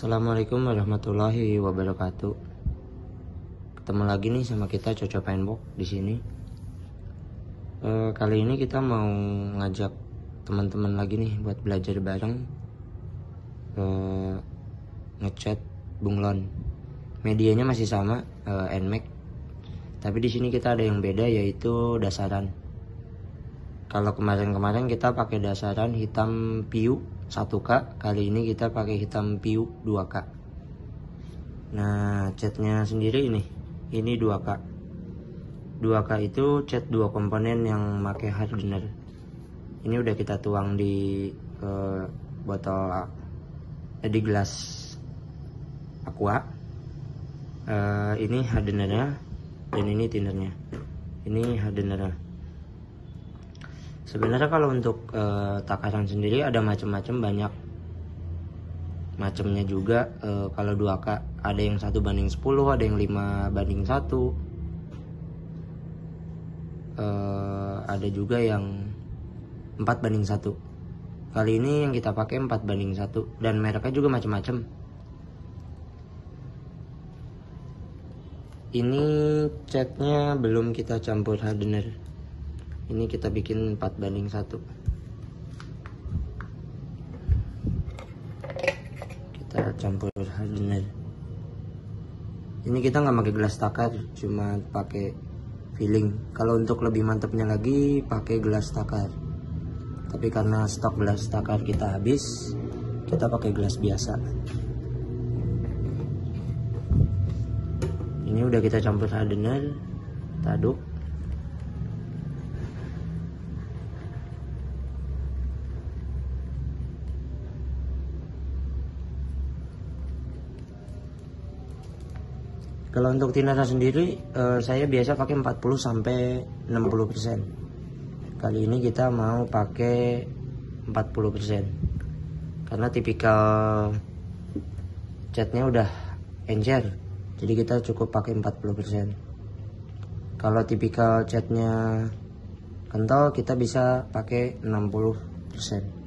Assalamualaikum warahmatullahi wabarakatuh. Ketemu lagi nih sama kita Coco Paintbox di sini. Kali ini kita mau ngajak teman-teman lagi nih buat belajar bareng ngecat bunglon. Medianya masih sama, NMAX. Tapi di sini kita ada yang beda, yaitu dasaran. Kalau kemarin-kemarin kita pakai dasaran hitam piu 1K, kali ini kita pakai hitam piu 2K. Nah, catnya sendiri ini 2K. 2K itu cat 2 komponen yang pakai hardener. Ini udah kita tuang di botol di gelas aqua. Ini hardenernya dan ini tinnernya. Ini hardenernya. Sebenarnya kalau untuk takaran sendiri ada macam-macam, banyak macamnya juga. Kalau 2K ada yang 1:10, ada yang 5:1, ada juga yang 4:1. Kali ini yang kita pakai 4:1 dan mereknya juga macam-macam. Ini catnya belum kita campur hardener. Ini kita bikin 4:1. Kita campur hardener. Ini kita nggak pakai gelas takar, cuma pakai filling. Kalau untuk lebih mantapnya lagi pakai gelas takar. Tapi karena stok gelas takar kita habis, kita pakai gelas biasa. Ini udah kita campur hardener, kita aduk. Kalau untuk tinnernya sendiri saya biasa pakai 40-60%. Kali ini kita mau pakai 40%. Karena tipikal catnya udah encer. Jadi kita cukup pakai 40%. Kalau tipikal catnya kental kita bisa pakai 60%.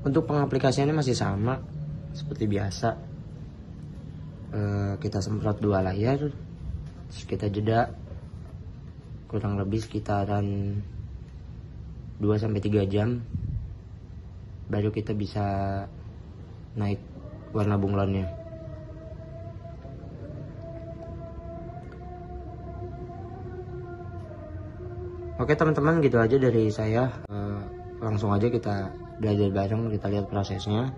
Untuk pengaplikasiannya masih sama seperti biasa. Kita semprot 2 layar, terus kita jeda kurang lebih sekitaran 2-3 jam, baru kita bisa naik warna bunglonnya. Oke teman-teman, gitu aja dari saya. Langsung aja kita belajar bareng, kita lihat prosesnya.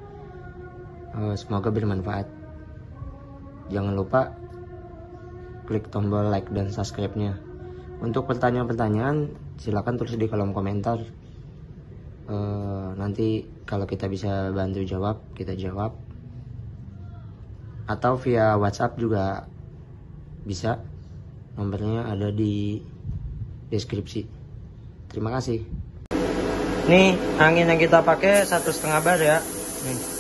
Semoga bermanfaat. Jangan lupa klik tombol like dan subscribe-nya. Untuk pertanyaan-pertanyaan silakan tulis di kolom komentar. Nanti kalau kita bisa bantu jawab, kita jawab. Atau via WhatsApp juga bisa. Nomornya ada di deskripsi. Terima kasih. Nih angin yang kita pakai 1,5 bar ya. Nih.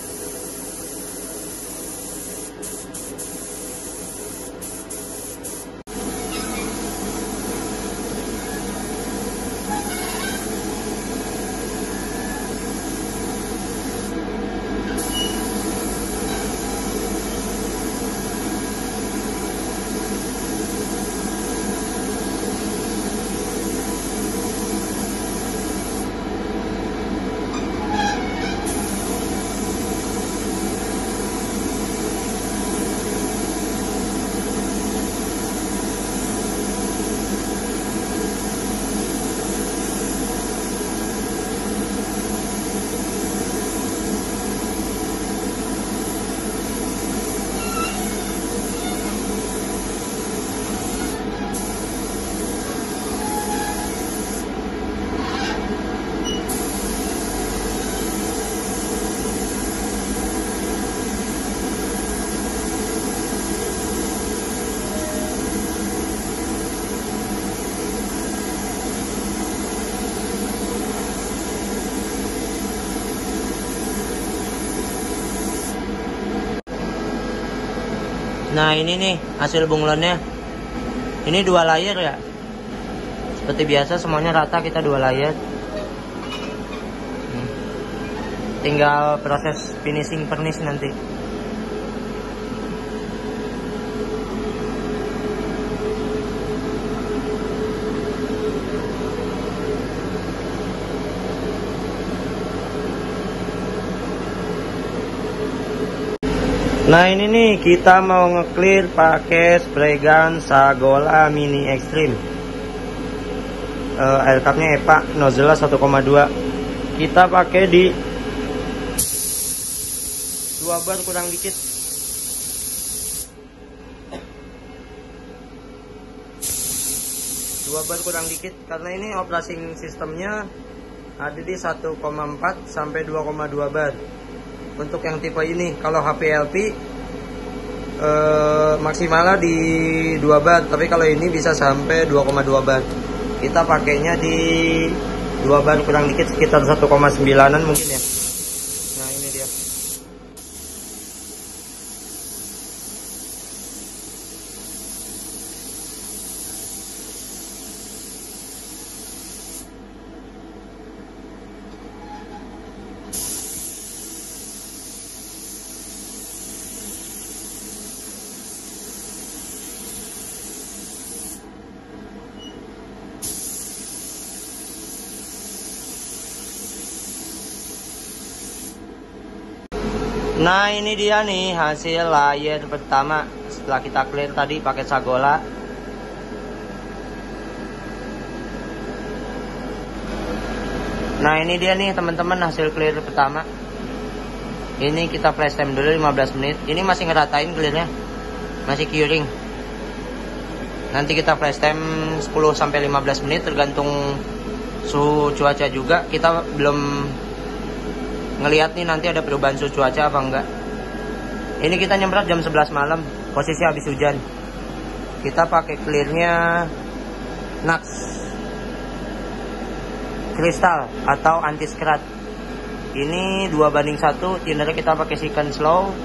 Nah ini nih hasil bunglonnya. Ini 2 layer ya. Seperti biasa semuanya rata, kita 2 layer. Tinggal proses finishing pernis nanti. Nah ini nih, kita mau nge-clear pakai spray gun Sagola Mini Extreme. Air cupnya EPA, nozzle 1,2. Kita pakai di 2 bar kurang dikit. Karena ini operating sistemnya ada di 1,4 sampai 2,2 bar. Untuk yang tipe ini, kalau HPLP maksimalnya di 2 bar, tapi kalau ini bisa sampai 2,2 bar. Kita pakainya di 2 bar kurang dikit, sekitar 1,9an mungkin ya. Nah ini dia. Nah ini dia nih hasil layer pertama setelah kita clear tadi pakai Sagola. Nah ini dia nih teman-teman hasil clear pertama. Ini kita flash time dulu 15 menit. Ini masih ngeratain clearnya, masih curing. Nanti kita flash time 10-15 menit tergantung suhu cuaca juga. Kita belum ngelihat nih nanti ada perubahan suhu cuaca apa enggak. Ini kita nyemprot jam 11 malam, posisi habis hujan. Kita pakai clearnya Nax kristal atau anti skrat. Ini 2:1, tinnernya kita pakai Siken Slow.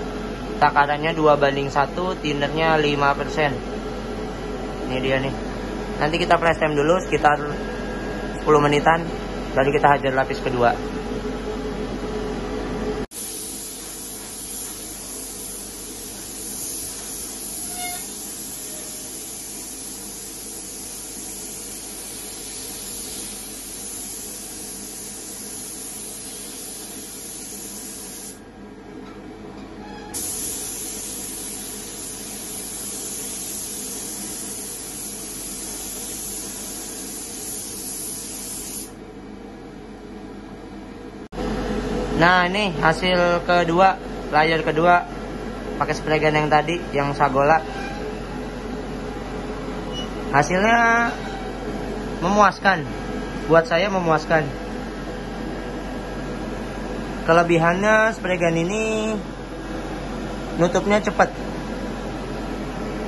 Takarannya 2:1, tinnernya 5%. Ini dia nih. Nanti kita flash time dulu sekitar 10 menitan, baru kita hajar lapis kedua. Nah ini hasil kedua, layer kedua pakai spray gun yang tadi, yang Sagola. Hasilnya memuaskan, buat saya memuaskan. Kelebihannya spray gun ini nutupnya cepat,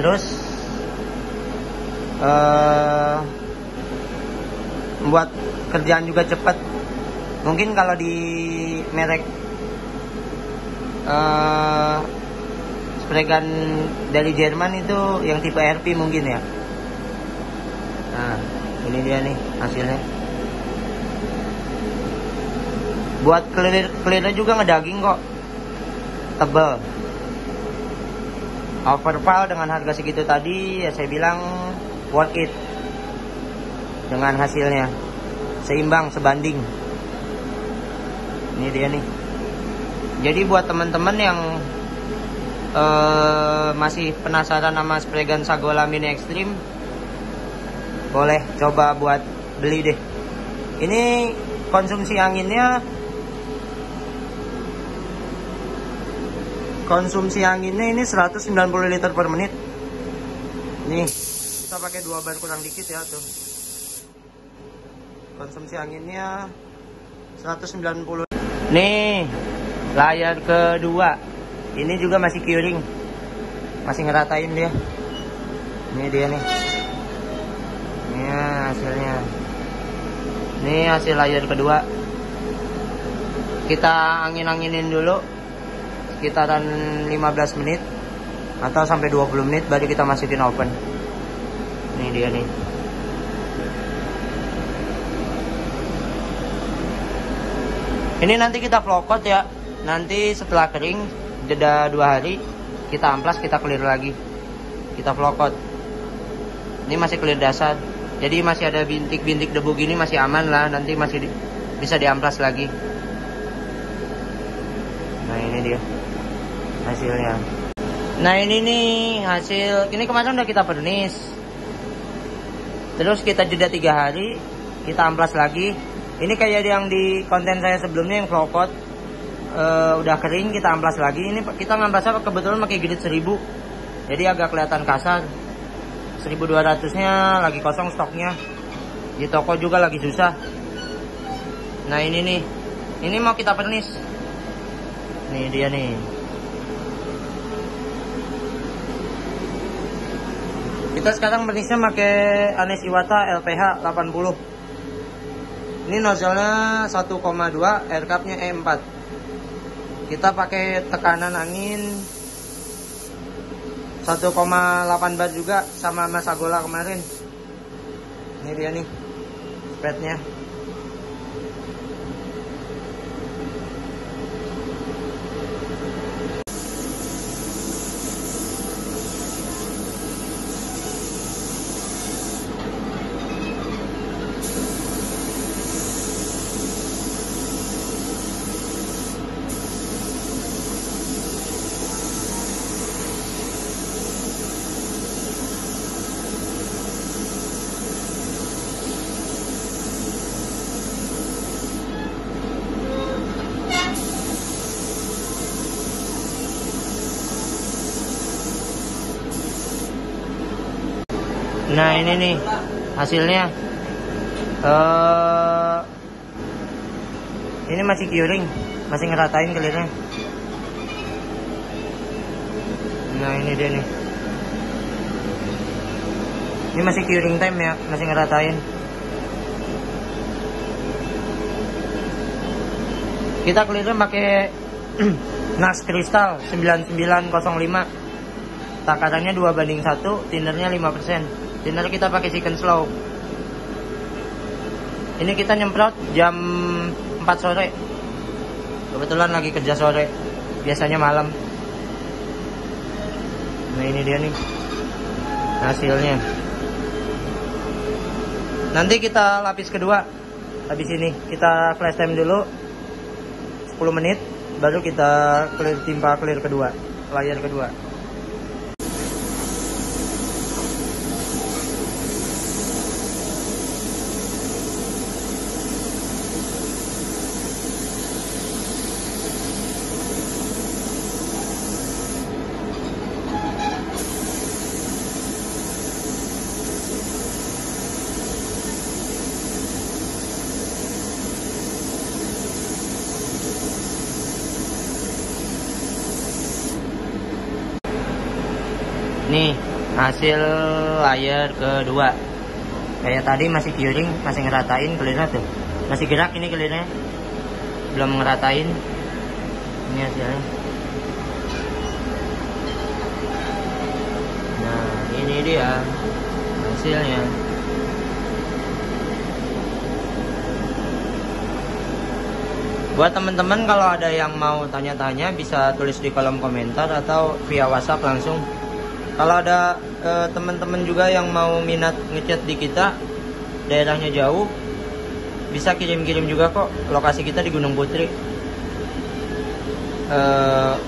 terus membuat kerjaan juga cepat. Mungkin kalau di merek spray gun dari Jerman itu yang tipe RP mungkin ya. Nah ini dia nih hasilnya. Buat clearnya juga ngedaging kok, tebel. Overval dengan harga segitu tadi ya saya bilang worth it. Dengan hasilnya seimbang, sebanding. Ini dia nih. Jadi buat teman-teman yang masih penasaran sama spray gun Sagola Mini Extreme, boleh coba buat beli deh. Ini konsumsi anginnya ini 190 liter per menit. Nih kita pakai 2 bar kurang dikit ya tuh. Konsumsi anginnya 190. Nih layar kedua, ini juga masih curing, masih ngeratain dia. Ini dia nih. Ini hasilnya. Ini hasil layar kedua. Kita angin-anginin dulu sekitaran 15 menit atau sampai 20 menit, baru kita masukin oven. Ini dia nih. Ini nanti kita flow coat ya. Nanti setelah kering, jeda 2 hari, kita amplas, kita clear lagi. Kita flow coat. Ini masih clear dasar. Jadi masih ada bintik-bintik debu gini masih aman lah. Nanti masih bisa diamplas lagi. Nah ini dia hasilnya. Nah ini nih hasil. Ini kemarin udah kita pernis. Terus kita jeda 3 hari, kita amplas lagi. Ini kayak yang di konten saya sebelumnya yang flow coat. Udah kering, kita amplas lagi. Ini kita ngamplasnya kebetulan pakai grid 1000. Jadi agak kelihatan kasar. 1200 nya lagi kosong stoknya. Di toko juga lagi susah. Nah ini nih. Ini mau kita pernis. Nih dia nih. Kita sekarang pernisnya pakai Anes Iwata LPH 80. Ini nozzle-nya 1,2, air cup-nya E4. Kita pakai tekanan angin 1,8 bar juga sama Mas Agola kemarin. Ini dia nih spreadnya. Nah ini nih hasilnya. Ini masih curing, masih ngeratain clearnya. Nah ini dia nih. Ini masih curing time ya, masih ngeratain. Kita clearnya pakai Nas Kristal 9905. Takarannya 2:1, tindernya 5%. Thinner kita pakai chicken slow. Ini kita nyemprot jam 4 sore. Kebetulan lagi kerja sore. Biasanya malam. Nah ini dia nih hasilnya. Nanti kita lapis kedua. Habis ini kita flash time dulu 10 menit. Baru kita timpa clear kedua, layer kedua. Nih hasil layer kedua. Kayak tadi masih curing, masih ngeratain clearnya tuh. Masih gerak ini clearnya. Belum ngeratain. Ini hasilnya. Nah ini dia hasilnya. Buat teman-teman kalau ada yang mau tanya-tanya bisa tulis di kolom komentar atau via WhatsApp langsung. Kalau ada teman-teman juga yang mau minat ngechat di kita, daerahnya jauh, bisa kirim-kirim juga kok. Lokasi kita di Gunung Putri.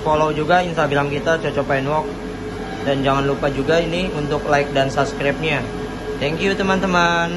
Follow juga Instagram kita Coco Paint Work. Dan jangan lupa juga ini untuk like dan subscribe-nya. Thank you teman-teman.